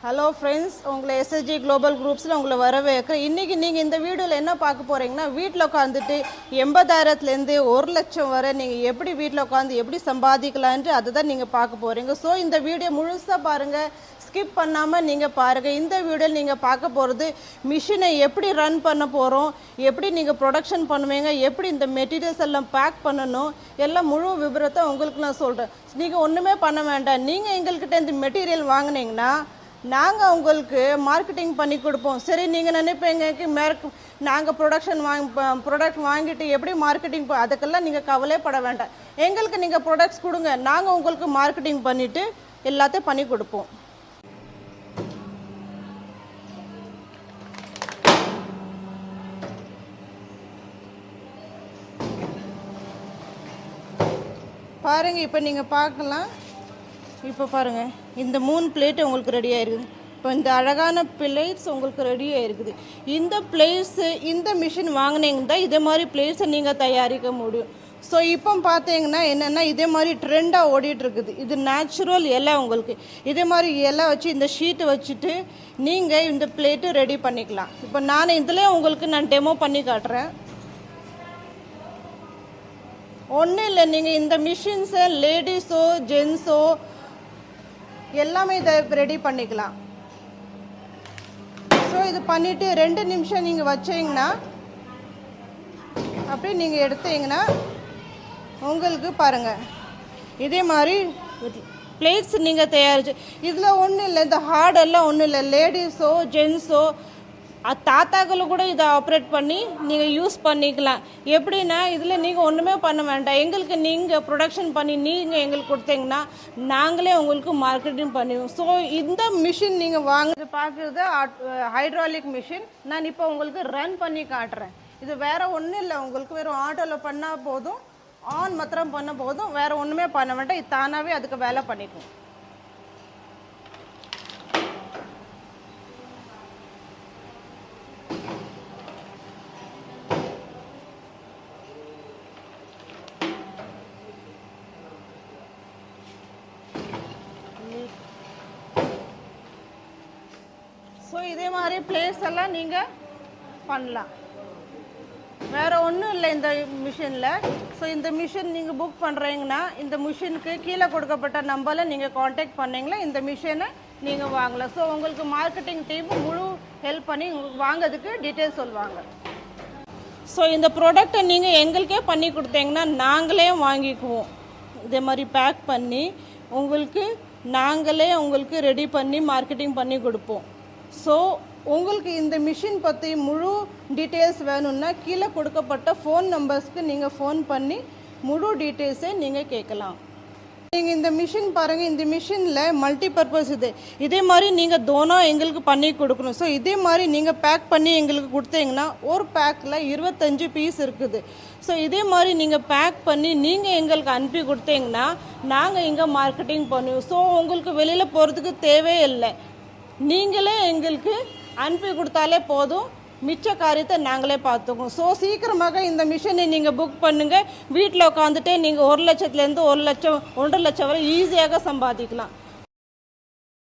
Hello friends, உங்களை SSG global குரூப்ஸில் உங்களை வரவேற்கிறேன். இன்றைக்கி நீங்கள் இந்த வீடியோவில் என்ன பார்க்க போகிறீங்கன்னா, வீட்டில் உட்காந்துட்டு 80,000லேருந்து 1,00,000 வரை நீங்கள் எப்படி வீட்டில் உட்காந்து எப்படி சம்பாதிக்கலான்ட்டு அதுதான் நீங்கள் பார்க்க போகிறீங்க. ஸோ இந்த வீடியோ முழுசாக பாருங்கள், ஸ்கிப் பண்ணாமல் நீங்கள் பாருங்கள். இந்த வீடியோவில் நீங்கள் பார்க்க போகிறது மிஷினை எப்படி ரன் பண்ண போகிறோம், எப்படி நீங்கள் ப்ரொடக்ஷன் பண்ணுவீங்க, எப்படி இந்த மெட்டீரியல்ஸ் எல்லாம் பேக் பண்ணணும், எல்லாம் முழு விபரத்தை உங்களுக்கு நான் சொல்கிறேன். நீங்கள் ஒன்றுமே பண்ண வேண்டாம். நீங்கள் எங்கள்கிட்ட இந்த மெட்டீரியல் வாங்கினீங்கன்னா நாங்கள் உங்களுக்கு மார்க்கெட்டிங் பண்ணி கொடுப்போம். சரி, நீங்கள் நினைப்பீங்க நாங்கள் ப்ராடக்ட் வாங்கிட்டு எப்படி மார்க்கெட்டிங் அதுக்கெல்லாம் நீங்கள் கவலைப்பட வேண்டாம். எங்களுக்கு நீங்கள் ப்ராடக்ட்ஸ் கொடுங்க, நாங்கள் உங்களுக்கு மார்க்கெட்டிங் பண்ணிவிட்டு எல்லாத்தையும் பண்ணி கொடுப்போம். பாருங்கள், இப்போ நீங்கள் பார்க்கலாம். இப்போ பாருங்கள், இந்த 3 பிளேட்டு உங்களுக்கு ரெடியாக இருக்குது. இப்போ இந்த அழகான பிளேட்ஸ் உங்களுக்கு ரெடியாக இருக்குது. இந்த பிளேட்ஸு இந்த மிஷின் வாங்கினீங்கன்னா இதே மாதிரி பிளேட்ஸை நீங்கள் தயாரிக்க முடியும். ஸோ இப்போ பார்த்தீங்கன்னா என்னென்னா இதே மாதிரி ட்ரெண்டாக ஓடிட்டுருக்குது. இது நேச்சுரல் இலை. உங்களுக்கு இதே மாதிரி இலை வச்சு இந்த ஷீட்டை வச்சுட்டு நீங்கள் இந்த பிளேட்டு ரெடி பண்ணிக்கலாம். இப்போ நான் இதில் உங்களுக்கு நான் டெமோ பண்ணி காட்டுறேன். ஒன்றும் இல்லை, நீங்கள் இந்த மிஷின்ஸை லேடிஸோ ஜென்ஸோ எல்லாமே இதை ரெடி பண்ணிக்கலாம். ஸோ இது பண்ணிவிட்டு 2 நிமிஷம் நீங்கள் வச்சிங்கன்னா அப்படியே நீங்கள் எடுத்தீங்கன்னா உங்களுக்கு பாருங்கள் இதே மாதிரி பிளேட்ஸ் நீங்கள் தயாரிச்சு. இதில் ஒன்றும் இல்லை, இந்த ஹார்டெல்லாம் ஒன்றும் இல்லை. லேடிஸோ ஜென்ஸோ தாத்தாக்களும் கூட இதை ஆப்ரேட் பண்ணி நீங்கள் யூஸ் பண்ணிக்கலாம். எப்படின்னா இதில் நீங்கள் ஒன்றுமே பண்ண வேண்டாம். எங்களுக்கு நீங்கள் ப்ரொடக்ஷன் பண்ணி நீங்கள் எங்களுக்கு கொடுத்தீங்கன்னா நாங்களே உங்களுக்கு மார்க்கெட்டிங் பண்ணுவோம். ஸோ இந்த மிஷின் நீங்கள் வாங்குறது பார்க்குறது ஹைட்ராலிக் மிஷின். நான் இப்போ உங்களுக்கு ரன் பண்ணி காட்டுறேன். இது வேறு ஒன்றும் இல்லை, உங்களுக்கு வெறும் ஆட்டோவில் பண்ணால் போதும், ஆன் மாத்திரம் பண்ண போதும், வேறு ஒன்றுமே பண்ண வேண்டாம். இது தானாகவே அதுக்கு வேலை பண்ணிக்கும். ஸோ இதே மாதிரி பிளேஸ் எல்லாம் நீங்கள் பண்ணலாம். வேறு ஒன்றும் இல்லை இந்த மிஷினில். ஸோ இந்த மிஷின் நீங்கள் புக் பண்ணுறீங்கன்னா இந்த மிஷினுக்கு கீழே கொடுக்கப்பட்ட நம்பரில் நீங்கள் காண்டாக்ட் பண்ணிங்கன்னா இந்த மிஷினை நீங்கள் வாங்கலாம். ஸோ உங்களுக்கு மார்க்கெட்டிங் டீம் முழு ஹெல்ப் பண்ணி வாங்கிறதுக்கு டீட்டெயில்ஸ் சொல்லுவாங்க. ஸோ இந்த ப்ராடக்டை நீங்கள் எங்களுக்கே பண்ணி கொடுத்தீங்கன்னா நாங்களே வாங்கிக்குவோம். இதே மாதிரி பேக் பண்ணி நாங்களே உங்களுக்கு ரெடி பண்ணி மார்க்கெட்டிங் பண்ணி கொடுப்போம். ஸோ உங்களுக்கு இந்த மிஷின் பற்றி முழு டீட்டெயில்ஸ் வேணும்னா கீழே கொடுக்கப்பட்ட ஃபோன் நம்பர்ஸ்க்கு நீங்கள் ஃபோன் பண்ணி முழு டீட்டெயில்ஸை நீங்கள் கேட்கலாம். நீங்கள் இந்த மிஷின் பாருங்கள், இந்த மிஷினில் மல்டி பர்பஸ் இதே மாதிரி நீங்கள் தோனம் எங்களுக்கு பண்ணி கொடுக்கணும். ஸோ இதே மாதிரி நீங்கள் பேக் பண்ணி எங்களுக்கு கொடுத்தீங்கன்னா ஒரு பேக்கில் 25 பீஸ் இருக்குது. ஸோ இதே மாதிரி நீங்கள் பேக் பண்ணி நீங்கள் எங்களுக்கு அனுப்பி கொடுத்தீங்கன்னா நாங்கள் இங்கே மார்க்கெட்டிங் பண்ணுவோம். ஸோ உங்களுக்கு வெளியில் போகிறதுக்கு தேவையே இல்லை, நீங்களே எங்களுக்கு அனுப்பி கொடுத்தாலே போதும், மிச்ச காரியத்தை நாங்களே பார்த்துக்குவோம். ஸோ சீக்கிரமாக இந்த மிஷினை நீங்கள் புக் பண்ணுங்கள். வீட்டில் உட்காந்துட்டே நீங்கள் 1,00,000லேருந்து 1,00,000 1,50,000 வரை ஈஸியாக சம்பாதிக்கலாம்.